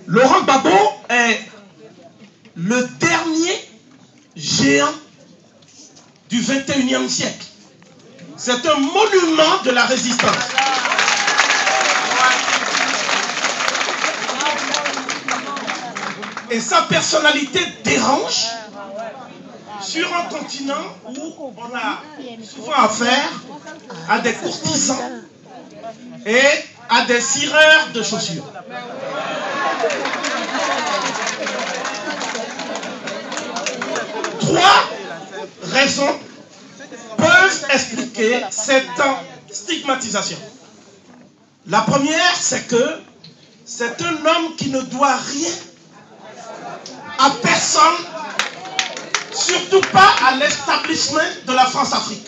Laurent Gbagbo est le dernier géant du 21e siècle. C'est un monument de la résistance. Et sa personnalité dérange sur un continent où on a souvent affaire à des courtisans et à des cireurs de chaussures. Trois raisons peuvent expliquer cette stigmatisation. La première, c'est que c'est un homme qui ne doit rien à personne, surtout pas à l'établissement de la France-Afrique.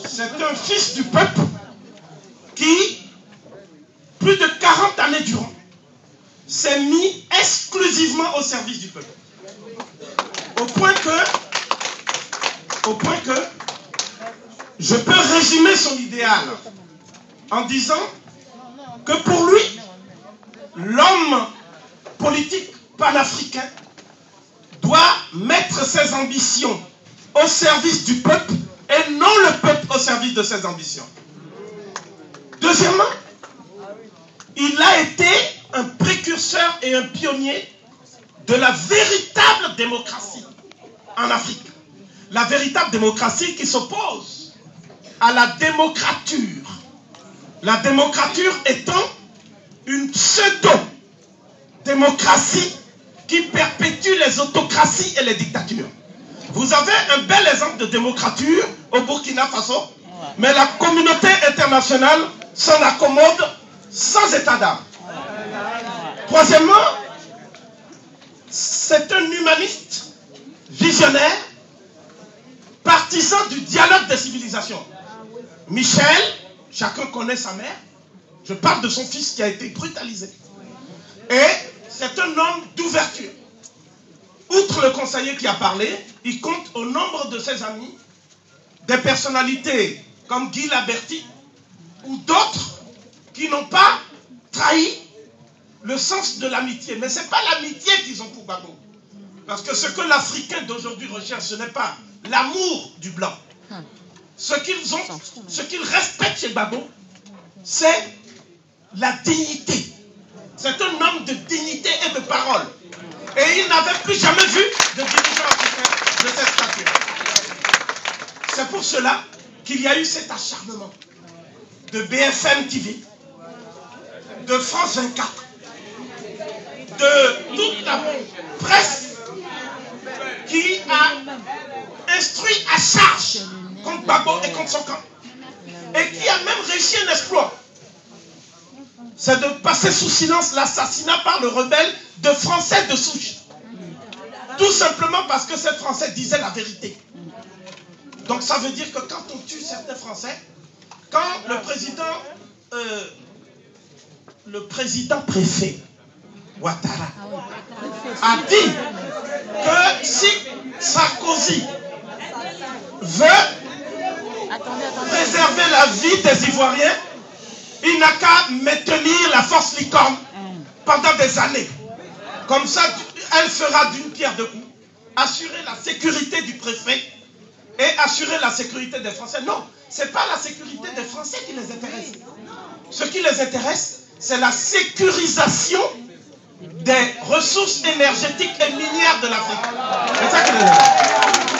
C'est un fils du peuple qui, plus de 40 années durant, s'est mis exclusivement au service du peuple. Au point que je peux résumer son idéal en disant que pour lui, l'homme politique panafricain doit mettre ses ambitions au service du peuple et non le peuple au service de ses ambitions. Deuxièmement, il a été un précurseur et un pionnier de la véritable démocratie en Afrique. La véritable démocratie qui s'oppose à la démocrature. La démocrature étant une pseudo-démocratie qui perpétue les autocraties et les dictatures. Vous avez un bel exemple de démocrature au Burkina Faso, mais la communauté internationale s'en accommode sans état d'âme. Troisièmement, c'est un humaniste visionnaire, partisan du dialogue des civilisations. Michel, chacun connaît sa mère, je parle de son fils qui a été brutalisé. Et c'est un homme d'ouverture. Outre le conseiller qui a parlé, il compte au nombre de ses amis des personnalités comme Guy Laberty ou d'autres qui n'ont pas trahi le sens de l'amitié. Mais ce n'est pas l'amitié qu'ils ont pour Gbagbo. Parce que ce que l'Africain d'aujourd'hui recherche, ce n'est pas l'amour du blanc. Ce qu'ils respectent chez Gbagbo, c'est la dignité. C'est un homme de dignité et de parole. Et il n'avait plus jamais vu de dirigeant africain de cette stature. C'est pour cela qu'il y a eu cet acharnement de BFM TV, de France 24, de toute la presse qui a instruit à charge contre Gbagbo et contre son camp. Et qui a même réussi un exploit. C'est de passer sous silence l'assassinat par le rebelle de Français de souche. Tout simplement parce que ces Français disaient la vérité. Donc ça veut dire que quand on tue certains Français, quand le président préfet Ouattara a dit que si Sarkozy veut préserver la vie des Ivoiriens, il n'a qu'à maintenir la force licorne pendant des années. Comme ça, elle fera d'une pierre deux coups. Assurer la sécurité du préfet et assurer la sécurité des Français. Non, ce n'est pas la sécurité des Français qui les intéresse. Ce qui les intéresse, c'est la sécurisation des ressources énergétiques et minières de l'Afrique. C'est ça qui les intéresse.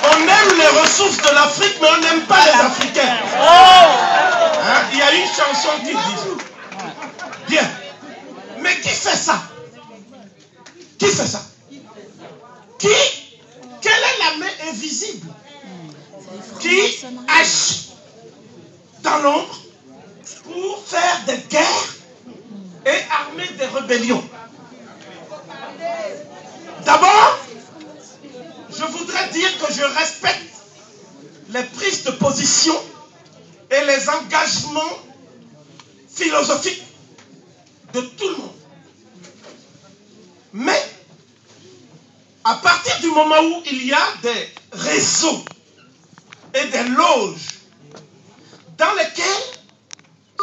On aime les ressources de l'Afrique, mais on n'aime pas les Africains. Hein? Il y a une chanson qui dit bien. Mais qui fait ça? Qui fait ça? Quelle est la main invisible qui agit dans l'ombre pour faire des guerres et armer des rébellions? D'abord, je voudrais dire que je respecte les prises de position et les engagements philosophiques de tout le monde. Mais, à partir du moment où il y a des réseaux et des loges dans lesquelles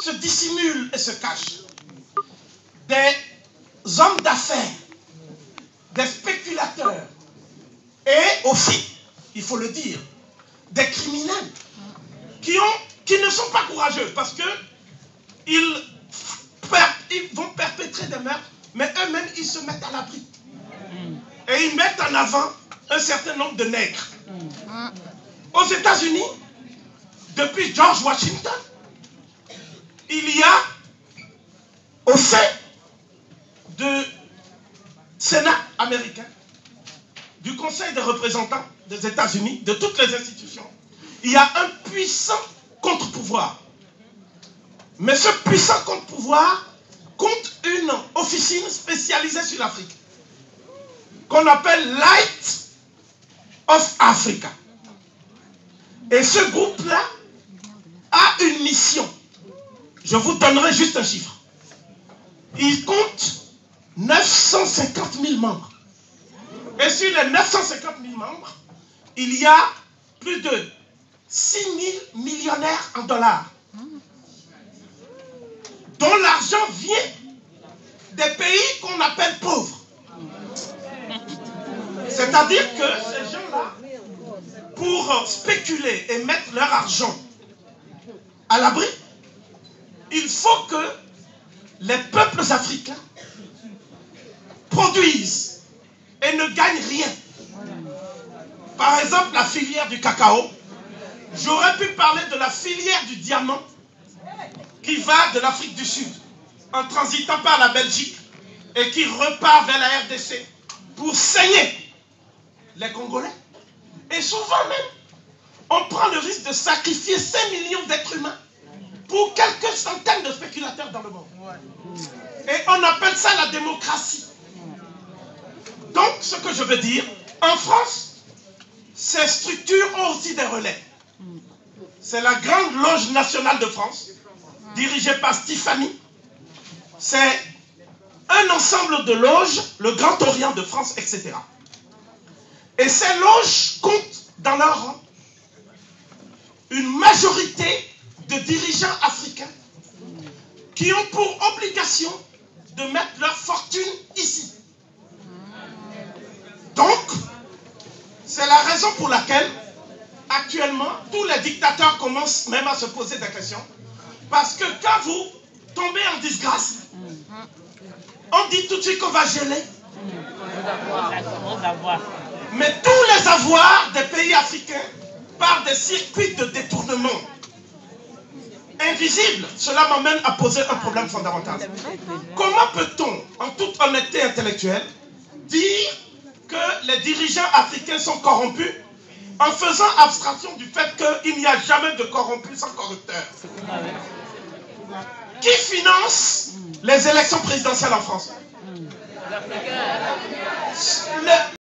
se dissimulent et se cachent des faut le dire, des criminels qui ne sont pas courageux parce que ils vont perpétrer des meurtres, mais eux-mêmes, ils se mettent à l'abri. Et ils mettent en avant un certain nombre de nègres. Aux États-Unis, depuis George Washington, il y a au sein du Sénat américain, du Conseil des représentants des États-Unis, de toutes les institutions, il y a un puissant contre-pouvoir. Mais ce puissant contre-pouvoir compte une officine spécialisée sur l'Afrique, qu'on appelle Light of Africa. Et ce groupe-là a une mission. Je vous donnerai juste un chiffre. Il compte 950 000 membres. Et sur les 950 000 membres, il y a plus de 6 000 millionnaires en dollars, dont l'argent vient des pays qu'on appelle pauvres. C'est-à-dire que ces gens-là, pour spéculer et mettre leur argent à l'abri, il faut que les peuples africains produisent et ne gagnent rien. Par exemple, la filière du cacao. J'aurais pu parler de la filière du diamant qui va de l'Afrique du Sud en transitant par la Belgique et qui repart vers la RDC pour saigner les Congolais. Et souvent même, on prend le risque de sacrifier 5 millions d'êtres humains pour quelques centaines de spéculateurs dans le monde. Et on appelle ça la démocratie. Donc, ce que je veux dire, en France, ces structures ont aussi des relais. C'est la Grande Loge nationale de France, dirigée par Stéphanie. C'est un ensemble de loges, le Grand Orient de France, etc. Et ces loges comptent dans leur rang une majorité de dirigeants africains qui ont pour obligation de mettre leur fortune ici. Donc, c'est la raison pour laquelle, actuellement, tous les dictateurs commencent même à se poser des questions. Parce que quand vous tombez en disgrâce, on dit tout de suite qu'on va geler. Mais tous les avoirs des pays africains, par des circuits de détournement invisibles, cela m'amène à poser un problème fondamental. Comment peut-on, en toute honnêteté intellectuelle, dire que les dirigeants africains sont corrompus en faisant abstraction du fait qu'il n'y a jamais de corrompus sans corrupteur? Qui finance les élections présidentielles en France?